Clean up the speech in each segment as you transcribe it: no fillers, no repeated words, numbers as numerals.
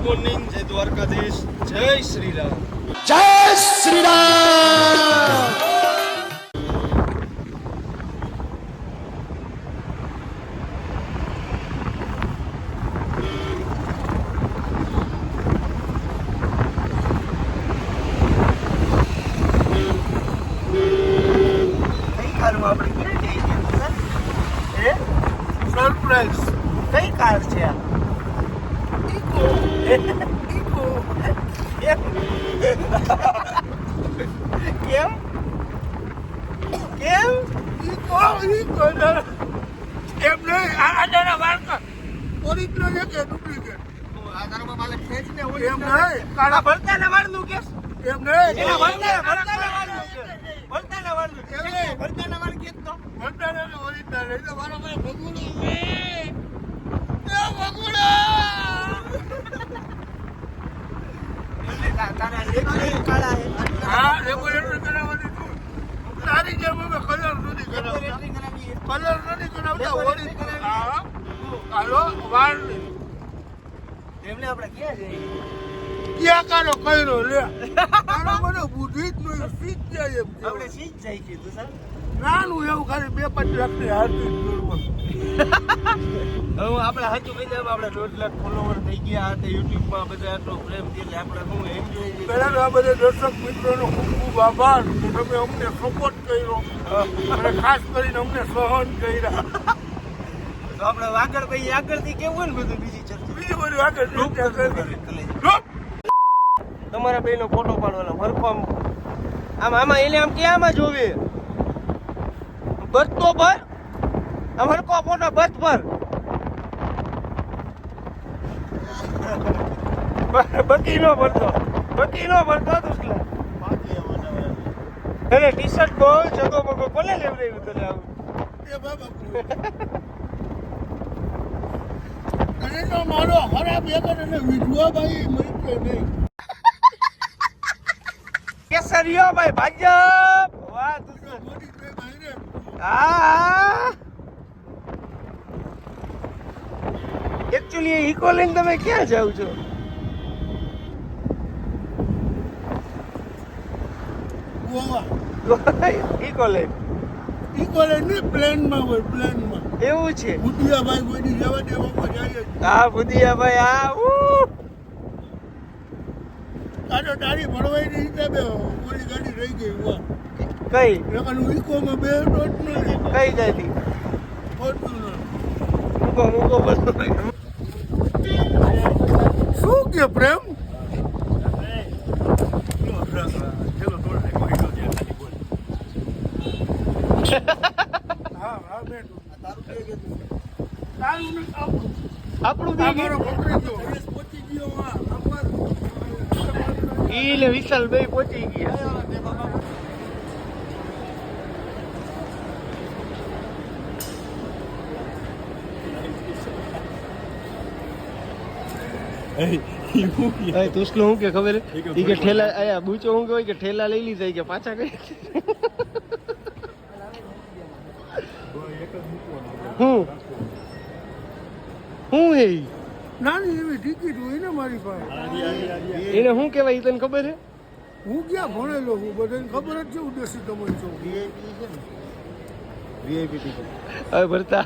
Morning, જય દ્વારકાધીશ, જય શ્રી રામ. જય શ્રી રામ. સરપ્રાઈઝ. કઈ કાર છે આ? ઈકો. ઈકો. કેમ કેમ કેમ ઈકો એમ નહીં. આ તારા બાળકા ઓરિજિનલ છે કે ડુપ્લિકેટ? આ તારો બાપા ખેંચ ને એમ નહીં. કાળા ભરતાના વાળનું કેસ એમ નહીં. એના ભરતાના વાળનું કે ભરતાના વાળનું એમ નહીં. ભરતાના વાળ કેસ તો ભરતાના ઓરિજિનલ. એટલે મારો ભાઈ ભગુડો છે. એ ભગુડો. તારા રેકોર્ડ કાળા હે. હા, રેકોર્ડ કરાવવાની તું. તારી જેમ અમે કલર નથી કરાવતા. કલર નથી કરાવતા, ઓરિજિનલ. હા, હાલો વાર નહીં. એમને આપણે ક્યાં જઈએ? ક્યાં કાનો કર્યો લે. તારો મને બુદ્ધિ જ નહીં. સીધ જાય એમ છે. આપણે સીધ જાય કીધું સર. નાનું એવું ખાલી 2-5 લાખની હાથની જ દૂરમાં. હવે આપણે સાચું કહી દઈએ, આપણે 1.5 લાખ ફોલોવર થઈ ગયા હતા યુટ્યુબમાં. બધા આટલો પ્રેમ છે એટલે આપણે શું એન્જોય. પહેલા તો આ બધા દર્શક મિત્રોનો ખૂબ ખૂબ આભાર કે તમે અમને સપોર્ટ કર્યો અને ખાસ કરીને અમને સહન કર્યા. તો આપણે આગળ ભાઈ આગળથી કેવું હોય ને બધું બીજી ચર્ચા. બીજી બધું આગળ ચર્ચા કરી. તમારા બેનો ફોટો પાડવાનો હરખો આમ આમાં એને આમ ક્યાંમાં જોવે બસ તો ભર આમ હરખો ફોટો બસ પર બકી નો ભરતો દુસલા અરે ટી શર્ટ બહુ જગો બગો કોને લેવડાવ્યું તને આવું એ બાબા અને તો મારો ખરાબ એક અને વિધવા ભાઈ મળશે નહીં. કેસરીઓ ભાઈ ભાજપ વાહ દુસલા મોદી ભાઈ ને હા એકચ્યુઅલી ઇકો લઈને તમે ક્યાં જાવ છો? ગોવા ઇકો લઈને ઇકોલે ને પ્લેનમાં હોય, પ્લેનમાં એવું છે. ભૂતિયા ભાઈ કોઈ જવા દેવામાં જાય જ. હા બુધિયા ભાઈ હા તારો તારી ભરવાઈની હિસાબે ઓલી ગાડી રહી ગઈ. વાહ કઈ એકાનું ઇકોમાં બે નોટ નથી. કઈ જાતી ફોર્ચ્યુનર. મૂકો બધું શું કે પ્રેમ? હા હા બેન તારું ને આપણું આપણું અમારો બી પકડી ગયો. પહોંચી ગયો. હા અમાર ઈ ને વિશાલ ભાઈ પહોંચી ગયા. તુસલો હું કે ખબર ઈ કે ઠેલા આયા બૂચો હું કે ઠેલા લઈ લીધા કે પાછા કઈ હું હે નાની એવી ટિકિટ હોય ને મારી પાસે. એને શું કહેવાય તને ખબર છે? હું ક્યાં ભણેલો છું, બધાને ખબર જ છે ઉદ્દેશી તમે છો. હવે ભરતા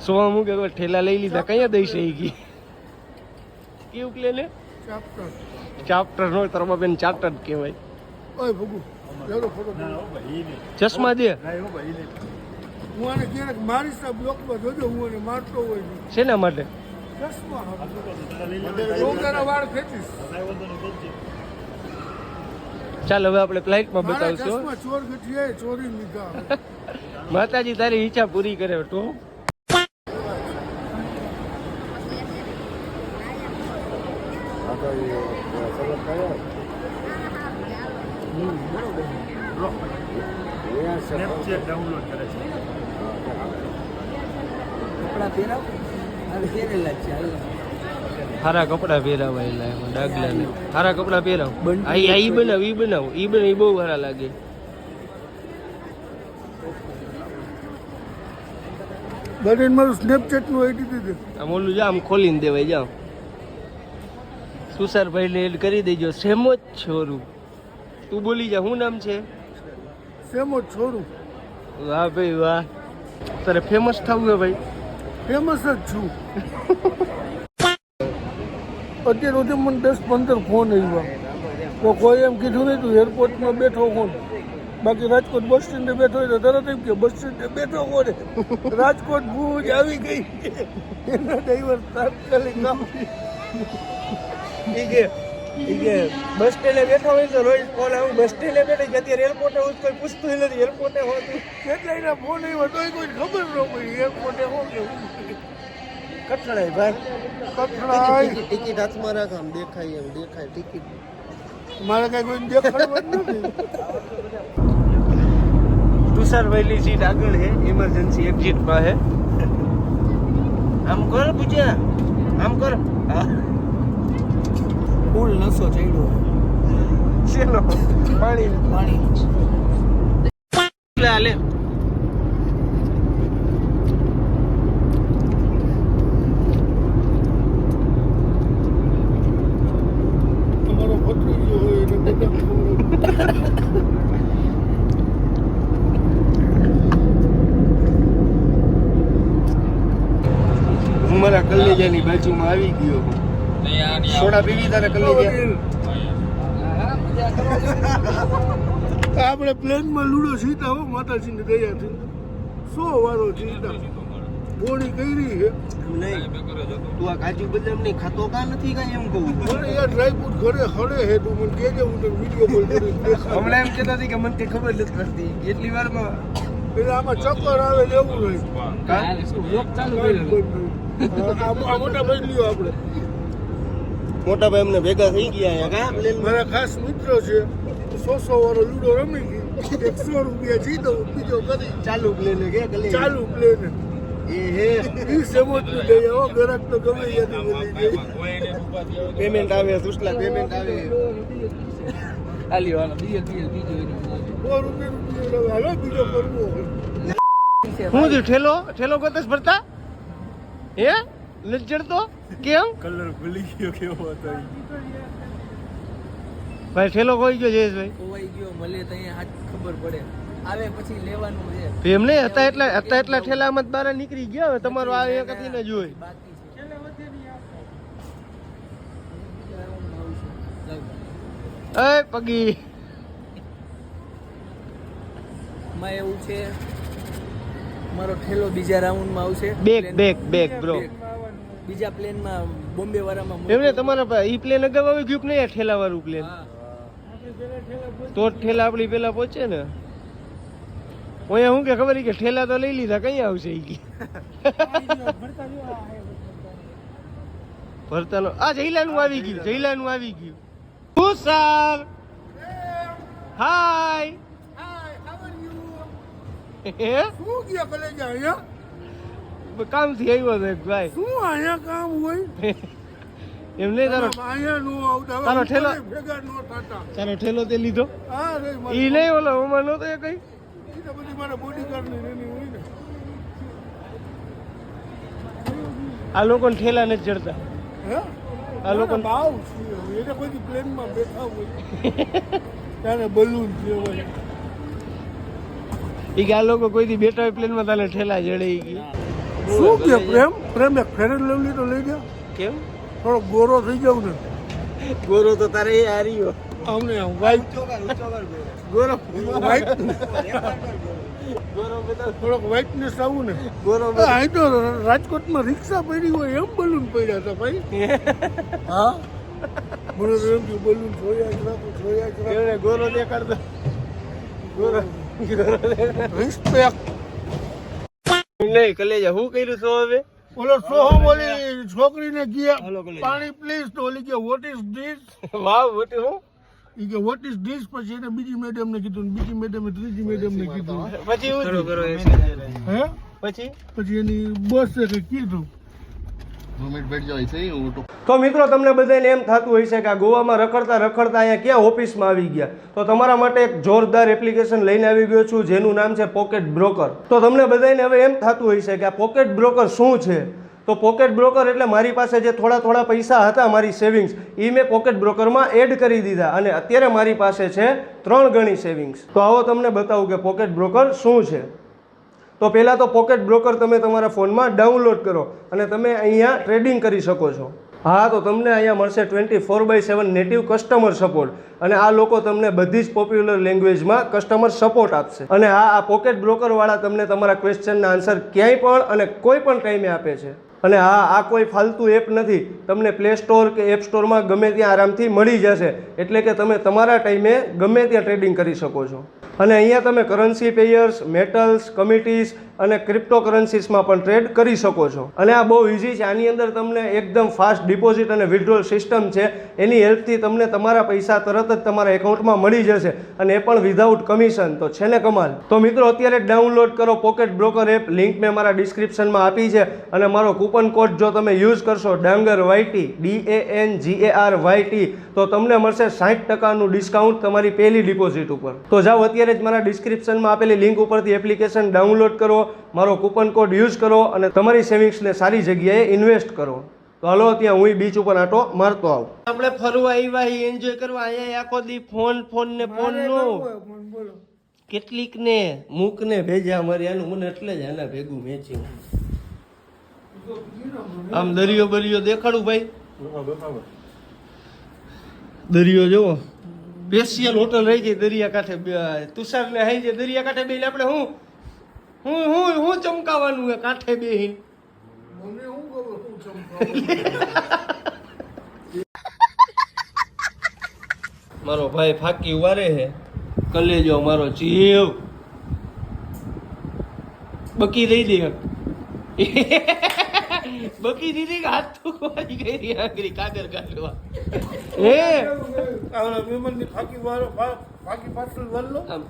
સો હું કે ઠેલા લઈ લીધા કયા દઈશ એ ગઈ કેવું કે ને ચાપ્ટર ચાપ્ટર નો તારા બેન ચાપ્ટર કહેવાય. ઓય ભગુ ચાલો ફોટો ચશ્મા દે હું આને ક્યારેક મારી સાહેબ બ્લોકમાં જોજો હું આને મારતો હોય છે. શેના માટે? ચશ્મા હું તારા વાળ ખેંચીશ. ચાલ હવે આપણે ફ્લાઇટમાં મારા બતાવશું. ચશ્મા ચોર ગઠિયાએ ચોરી લીધા. માતાજી તારી ઈચ્છા પૂરી કરે તો ડાઉનલોડ કરે છે. કપડા પહેરાવ અને પહેરેલા જ છે. સારા કપડા પહેરાવાયેલા એમાં ડાગલા ને સારા કપડા પહેરાવ. ઈ બનાવ ઈ બહુ સારા લાગે. બધાને મારું સ્નેપચેટનું આઈડી દીધું. આમ ઓલું જા આમ ખોલીને દેવાય જાવ. સુસારભાઈને એડ કરી દેજો. સેમો જ છોરું. તું બોલી જા, શું નામ છે? સેમો છોરું. વાહ ભાઈ વાહ. તારે ફેમસ થવું હે ભાઈ? ફેમસ જ છું. અત્યારે સુધી મને 10-15 ફોન આવ્યા તો કોઈ એમ કીધું નહીં તું એરપોર્ટમાં બેઠો કોણ. બાકી રાજકોટ બસ સ્ટેન્ડે બેઠો હોય તો તરત એમ કે બસ સ્ટેન્ડે બેઠો કોને. રાજકોટ ભુજ આવી ગઈ એના ડ્રાઈવર તાત્કાલિક કામ. ઈ કે બસ સ્ટેન્ડે બેઠા હોય તો રોજ ફોન આવું. બસ સ્ટેન્ડે બેઠા કે અત્યારે એરપોર્ટે હોય કોઈ પૂછતું નથી. એરપોર્ટે હોતું કેટલાયના ફોન આવ્યા તોય કોઈ ખબર ન પડી એરપોર્ટે હો કે કઠણાય ભાઈ. કઠણાય. ટિકિટ હાથમાં રાખ, આમ દેખાય એમ દેખાય ટિકિટ. મારે કઈ કોઈ દેખાડવા જ નથી. તુષારભાઈની સીટ આગળ છે, ઇમરજન્સી એક્ઝિટ માં છે. આમ કર પૂછ્યા, આમ કર. હા ફૂલ નશો ચડ્યો. શેનો? પાણી. લે તમારો ભત્રીજો હોય એને બધા હું મારા કલેજાની બાજુમાં આવી ગયો. સોડા પીવી તારે કલેજા? આપણે પ્લેનમાં લૂડો સીતા હો માતાજીની દયાથી 100 વારો સીતા ગોળી કરી છે. નહીં તું આ કાજુ બદામ નહીં ખાતો કા નથી કાંઈ એમ કહું. મને યાર ડ્રાયફ્રૂટ ઘરે ખડે છે તું મને કહેજે હું તને વિડીયો કોલ કરી દેખાડું. હમણાં એમ કહેતા હતી કે મને કઈ ખબર નથી પડતી. એટલી વારમાં એટલે આમાં ચક્કર આવે ને એવું નહીં. આ મોટા ભાઈ લ્યો આપણે મોટા ભાઈ અમને ભેગા થઈ ગયા અહીંયા કા. મારા ખાસ મિત્ર છે 100 વાળો લૂડો રમી ગઈ 100 રૂપિયા જીતો બીજો કરી ચાલુ પ્લેન કે કલે ચાલુ પ્લેન એ હે ઈ સમજવું જોઈએ હો ગરાક તો ગમે ત્યાંથી મળી જાય. પેમેન્ટ આવે સુસલા પેમેન્ટ આવે. આલી વાળા બીજો 100 રૂપિયા હાલો બીજો કરવો હું થયું ઠેલો ગતસ ભરતા હે નથી ચડતો કેમ? કલર ભૂલી ગયો કેવો હતો ભાઈ ઠેલો કોઈ ગયો જયેશભાઈ? ખોવાઈ ગયો મળે તો અહીંયા હાથ ખબર પડે. આવે પછી લેવાનું છે. એમ નહીં હતા એટલા ઠેલામાં જ બહાર નીકળી ગયા. હવે તમારો આ એક હતી ને જોઈ બાકી છે. એ પગી માં એવું છે મારો ઠેલો બીજા રાઉન્ડમાં આવશે. Back bro. બીજા પ્લેનમાં બોમ્બે વાળામાં એમને તમારા ઈ પ્લેન અગાઉ આવી ગયું કે નહીં? ઠેલા વાળું પ્લેન તો જ ઠેલા આપણી પેલા પહોંચે ને. અહીંયા શું કે ખબર કે ઠેલા તો લઈ લીધા કઈ આવશે ઈ કે ભરતાનો. આ જઈલાનું આવી ગયું. સર હાય શું ગયા કલેજા અહીંયા કામથી આવ્યો હતો એક ભાઈ. શું અહીંયા કામ હોય એમ નહીં તારો અહીંયા નો આવતા તારો ઠેલો ભેગા નો થતા. તારો ઠેલો તે લીધો હા રે ઈ નહીં ઓલો ઓમાં નહોતો એ કઈ. ઈ તો બધી મારા બોડીગાર્ડ ની રેની હોય ને. આ લોકોને ઠેલા નથી ચડતા. હે આ લોકોને ભાવ છે એને કોઈ પ્લેનમાં બેઠા હોય ત્યારે બલૂન છે હોય ઈ કે આ લોકો કોઈથી બેઠા હોય પ્લેનમાં તારે ઠેલા જડે ઈ કે. શું કે પ્રેમ એક ફેર એન્ડ લવલી તો લઈ જાઓ. કેમ થોડો ગોરો થઈ જાવ ને ગોરો તો તારે એ હાર્યો. અમને વ્હાઈટ ગોરો વ્હાઈટ ગોરો બધા થોડોક વ્હાઈટનેસ આવું ને ગોરો અહીં તો રાજકોટમાં રિક્ષા પડી હોય એમ બલૂન પડ્યા હતા ભાઈ. હા મને તો એમ થયું બલૂન જોયા જ રાખો. એમને ગોરો દેખાડતો. ગોરો રિસ્પેક્ટ. નહીં કલેજા હું કર્યું છો હવે? ઓલો સોહમ ઓલી છોકરીને ગયા હાલો કલેજા. પાણી પ્લીઝ તો ઓલી કે what is this wow what હું ઈ કે વોટ ઇઝ ધીસ પછી એને બીજી મેડમને કીધું ને બીજી મેડમે ત્રીજી મેડમને કીધું પછી હું હે પછી પછી એની બોસે કે કીધું. તો મિત્રો તમને બધાને એમ થતું હોય છે કે આ ગોવામાં રખડતા અહીંયા ક્યાં ઓફિસમાં આવી ગયા. તો તમારા માટે એક જોરદાર એપ્લિકેશન લઈને આવી ગયો છું જેનું નામ છે પોકેટ બ્રોકર. તો તમને બધાને હવે એમ થતું હોય છે કે આ પોકેટ બ્રોકર શું છે. તો પોકેટ બ્રોકર એટલે મારી પાસે જે થોડા પૈસા હતા મારી સેવિંગ્સ એ મેં પોકેટ બ્રોકરમાં એડ કરી દીધા અને અત્યારે મારી પાસે છે 3 ગણી સેવિંગ્સ. તો આવો તમને બતાવું કે પોકેટ બ્રોકર શું છે. તો પહેલાં તો પોકેટ બ્રોકર તમે તમારા ફોનમાં ડાઉનલોડ કરો અને તમે અહીંયા ટ્રેડિંગ કરી શકો છો. હા, તો તમને અહીંયા મળશે 24/7 નેટિવ કસ્ટમર સપોર્ટ અને આ લોકો તમને બધી જ પોપ્યુલર લેંગ્વેજમાં કસ્ટમર સપોર્ટ આપશે. અને હા, આ પોકેટ બ્રોકરવાળા તમને તમારા ક્વેશ્ચનના આન્સર ક્યાંય પણ અને કોઈ પણ ટાઈમે આપે છે. અને હા, આ કોઈ ફાલતુ એપ નથી, તમને પ્લે સ્ટોર કે એપ સ્ટોરમાં ગમે ત્યાં આરામથી મળી જશે. એટલે કે તમે તમારા ટાઈમે ગમે ત્યાં ટ્રેડિંગ કરી શકો છો. અને અહીંયા તમે કરન્સી પેયર્સ, મેટલ્સ, કમિટીઝ અને ક્રિપ્ટોકરન્સીસમાં પણ ટ્રેડ કરી શકો છો. અને આ બહુ ઇઝી છે. આની અંદર તમને એકદમ ફાસ્ટ ડિપોઝિટ અને વિથડ્રોલ સિસ્ટમ છે. એની હેલ્પથી તમને તમારા પૈસા તરત જ તમારા એકાઉન્ટમાં મળી જશે અને એ પણ વિધાઉટ કમિશન. તો છે ને કમાલ. તો મિત્રો અત્યારે ડાઉનલોડ કરો પોકેટ બ્રોકર એપ. લિંક મેં મારા ડિસ્ક્રિપ્શનમાં આપી છે અને મારો કૂપન કોડ જો તમે યુઝ કરશો DANGERYT DANGERYT તો તમને મળશે 60% ડિસ્કાઉન્ટ તમારી પહેલી ડિપોઝિટ ઉપર. તો જાઓ અત્યારે જ મારા ડિસ્ક્રિપ્શનમાં આપેલી લિંક ઉપરથી એપ્લિકેશન ડાઉનલોડ કરો, મારો કૂપન કોડ યુઝ કરો અને તમારી સેવિંગ્સને સારી જગ્યાએ ઇન્વેસ્ટ કરો. તો હાલો ત્યાં હું બીચ ઉપર આંટો મારતો આવું. આપણે ફરવા આવ્યા એન્જોય કરવા. અહીંયા આખો દી ફોન ને ફોન નો બોલો. કેટલીક ને મૂક ને ભેજા મારી આનું મને એટલે જ આના ભેગું મેચિંગ. આમ દરિયો બરિયો દેખાડું ભાઈ. દરિયો જોવો. સ્પેશિયલ હોટલ રહી ગઈ દરિયા કાંઠે. તુષાર ને હાઈ છે દરિયા કાંઠે બેહીને આપણે હું ચમકાવાનું હે કાંઠે બેહીને. મને શું ખબર શું ચમકાવું. મારો ભાઈ ફાકી વારે હે. કલેજો મારો જીવ. બકી દઈ દે. બકી દીધી હાથ વારી ગઈ આંગળી કાગર કાઢવા. હે આવલા મેમનની ફાકી વાળો ફાકી પાછળ વલ્લો આમ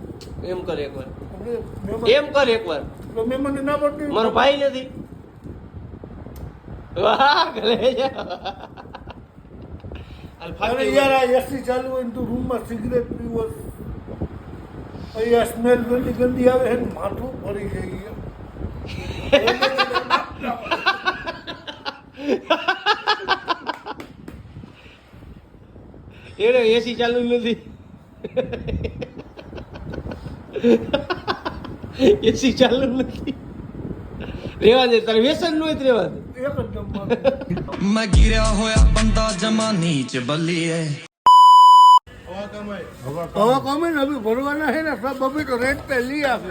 એમ કર એકવાર. એમ કર એકવાર. તો મેમનને ના પડતી. મારો ભાઈ નથી. વાહ કલેજા. અરે યાર આ એસી ચાલુ હોય ને તું રૂમમાં સિગરેટ પીવો. અહીંયા સ્મેલ ગંદી આવે છે ને માથું ભરી જાય. એને એસી ચાલુ નથી. એસી ચાલુ નથી. રેવા દે તારે વ્યસન નું જ રેવા દે. એક જ નંબર. मैं गिरा होया बंदा जमा नीच बलिए હવે કમે ને અભી ભરવાના છે ને સબ અભી તો રેટ પે લી આપે.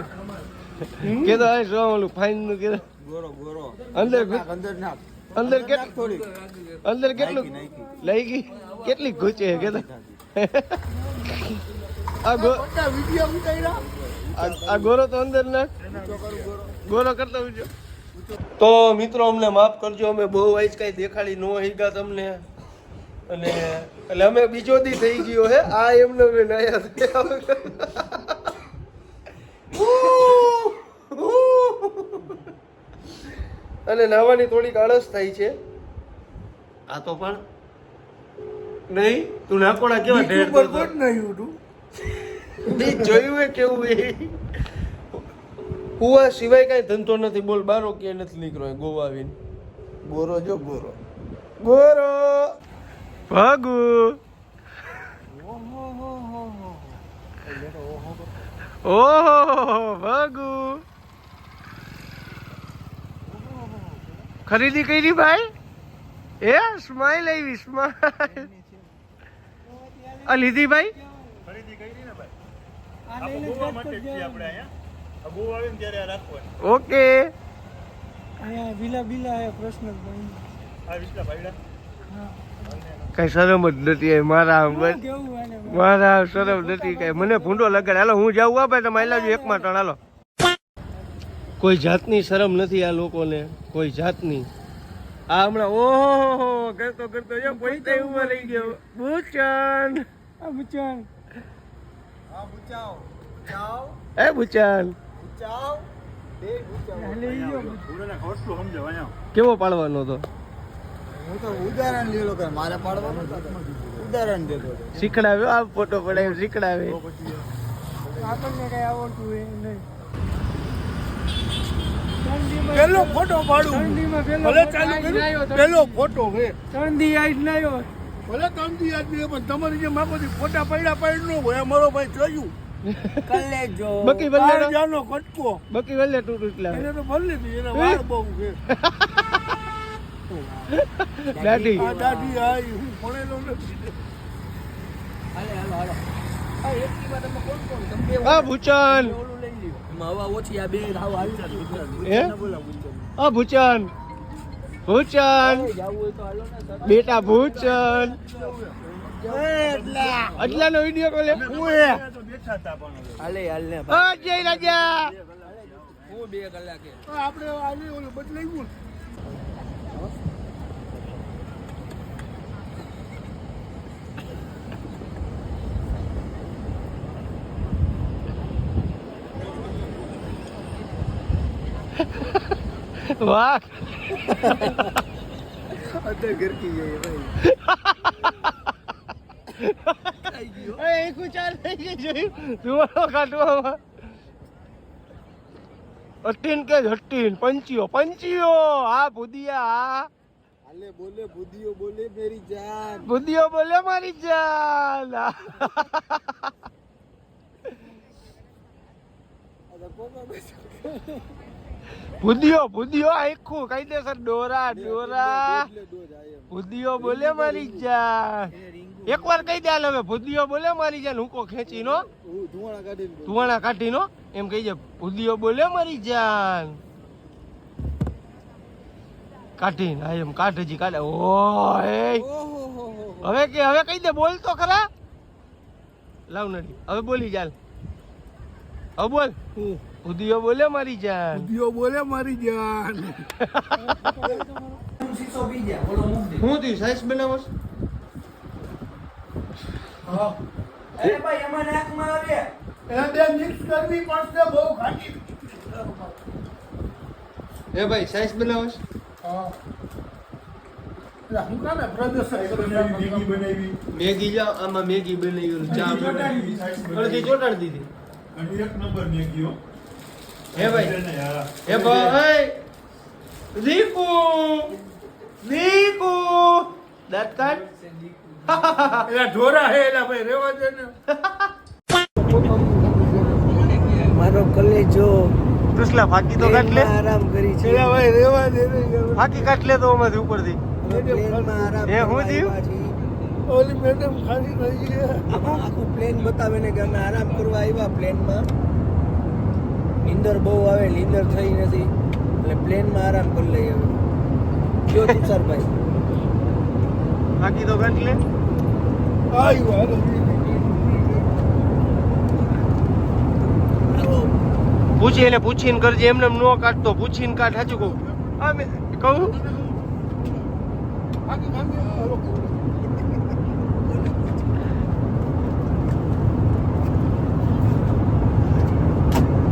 કેતો આ શું ઓલું ફાઈન નું કેતો ગોરો અંદર નાખ. અંદર કેટલું અંદર કેટલું લઈ ગઈ કેટલી ઘૂચે કેતો આ મોટા વિડિયો ઉતાર્યા. આ ગોરો તો અંદર નાખ. ગોરો કરતો ઉજો. તો મિત્રો અમને માફ કરજો, અમે બહુ વાઈજ કઈ દેખાડી ન હીગા તમને. અને એટલે અમે બીજો દી થઈ ગયો હે. આ એમને અમે નાયા અને નાવાની થોડીક આળસ થાય છે. આ તો પણ નહીં તું નાકોડા કેવા ઢેર ઉપર કોટ નહીં ઉઠું. જોયું હે કેવું એ કુવા સિવાય કઈ ધંધો નથી. બોલ બારો ક્યાંય નથી નીકળ્યો ગોવા આવીને. ગોરો જો ગોરો ગોરો ભાગુ. ઓહો ભાગુ ખરીદી કરી ભાઈ. એ સ્માઈલ આવી સ્માઈલ. આ લીધી ભાઈ. ઓકે અહીંયા વિલા બિલા હે પ્રશ્ન કઈ શરમ જ નથી મારા મારા શરમ નથી કઈ. મને ભૂંડો લગાડ. હાલો હું જાઉં આપે તમે આયલા જો એકમાં ટણ. હાલો કોઈ જાતની શરમ નથી આ લોકોને, કોઈ જાતની. આ હમણાં ઓહો કરતો કરતો જો પૈસા ઉભા રહી ગયો. બુચાન બુચાન એ બુચાન કેવો પાડવાનો હતો? હું તો ઉદાહરણ લીધો કે મારે પાડવાનું ઉદાહરણ દેતો. શીખડાવ્યો આ ફોટો પડાવ્યો શીખડાવે. આપણને કઈ આવડતું હોય નહીં. પેલો ફોટો પાડું ભલે ચાલુ કર્યું પેલો ફોટો હે ચાંદી આઈ નાયો ભલે તમથી યાદ નહીં પણ તમારી જે માગોથી ફોટા પડ્યા ન હોય અમારો ભાઈ જોયું કલેજો બકી વલ્લે જાનો કટકો બકી વલ્લે તું એટલા એને તો ભલે નહીં એના વાળ બહુ છે દાઢી આ દાઢી આઈ હું ભણેલો નથી હાલે હાલો હાલો આ એકટીમાં તમે કોણ કોણ તમે બે આ ભૂચન ઓલું લઈ લ્યો એમાં હવા ઓછી આ બે હાવ આવી જાય હે આ ભૂચન ભૂચન જાવું હોય તો હાલો ને સર બેટા ભૂચન અટલાનો વિડિયો કોલે બેઠા હતા પણ હાલે હાલે આ જય રાજા હું 2 કલાકે આપણે આજે ઓલું બદલાઈ ગયું વાહ અત્યારે ઘર કી જાય ભાઈ એ કુચાલ થઈ ગઈ જોયું ધુવાળો કાઢવામાં 18 કે 18 પંચીઓ હા ભૂદિયા હા હાલે બોલે બુદ્ધિઓ બોલે મેરી જાન ભૂદિયો બોલે મારી જાન ભૂદિયો આખું કાયદેસર ડોરા ભૂદિયો બોલે મારી જાન એકવાર કહી દે હાલ હવે ભૂદિયો બોલે મારી જાન હુંકો ખેંચી નો ધુવાણા કાઢી નો એમ કહી દે ભૂદિયો બોલે મારી જાન કાઢી ના એમ કાઢજી કાઢે ઓય હવે કહી દે બોલ તો ખરા લાવ નડી હવે બોલી ચાલ હવે બોલ ભૂદિયો બોલે મારી જાન બુદ્ધિઓ બોલે મારી જાન શીશો પી ગયા ઓલો મૂક દે હું તું સાઈઝ બનાવસ અરે ભાઈ એમાં નાકમાં આવે એને બે મિક્સ કરવી પડશે બહુ ખાટી એ ભાઈ સાઈઝ બનાવસ હું કામે પ્રદર્શન બનાવી મેગી જાવ આમાં મેગી બનાવી ચા બનાવી અડધી ચોટાડી દીધી અને એક નંબર મેગીઓ હે ભાઈ હે ભાઈ દીકુ દાંત કાઢ એલા ઢોરા હે એલા ભાઈ રેવા દે ને મારો કલેજો તુસલા ફાકી તો કાઢ લે આરામ કરી છે એલા ભાઈ રેવા દે ને ફાકી કાઢ લે તો આમાંથી ઉપરથી પ્લેનમાં આરામ એ હું થયું? આવ્યા છીએ. ઓલી મેડમ ખાલી રહી છે આમાં આખું પ્લેન બતાવે ને કે અમે આરામ કરવા આવ્યા પ્લેનમાં નીંદર બહુ આવે નીંદર થઈ નથી એટલે પ્લેનમાં આરામ કરી લઈએ હવે કયો તુષારભાઈ ફાકી તો કાઢ લે આવ્યો હાલો પૂછી એને પૂછીને કરજે એમને એમ નો કાઢતો પૂછીને કાઢ સાચું કહું હા મેં કહું બાકી કામ હાલો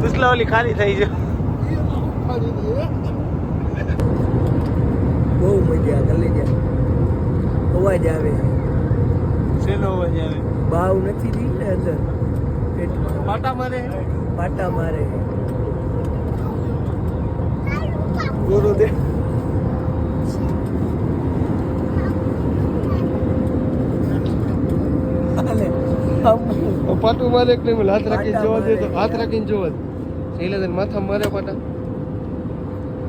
તુસલા ઓલી ખાલી થઈ છે ખાલી રહી બહુ મજા કરી જાય અવાજ આવે શેનો અવાજ આવે બાવ નથી દી ને અંદર પેટમાં પાટા મારે પાટા મારે ગોરો દે પાટું મારે એક નહીં હાથ રાખીને જોવા દે તો હાથ રાખીને જોવા દે એટલે તને માથા મારે પાટા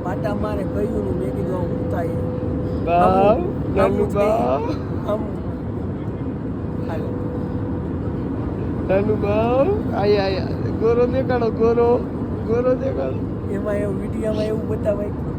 પાટા મારે કહ્યું ને મેં કીધું આમ ઉતાય બાવ નાનું બાવ આમ હાલો નાનું બાવ આયા ગોરો દેખાડો ગોરો દેખાડો એમાં એવું વિડીયોમાં એવું બતાવાય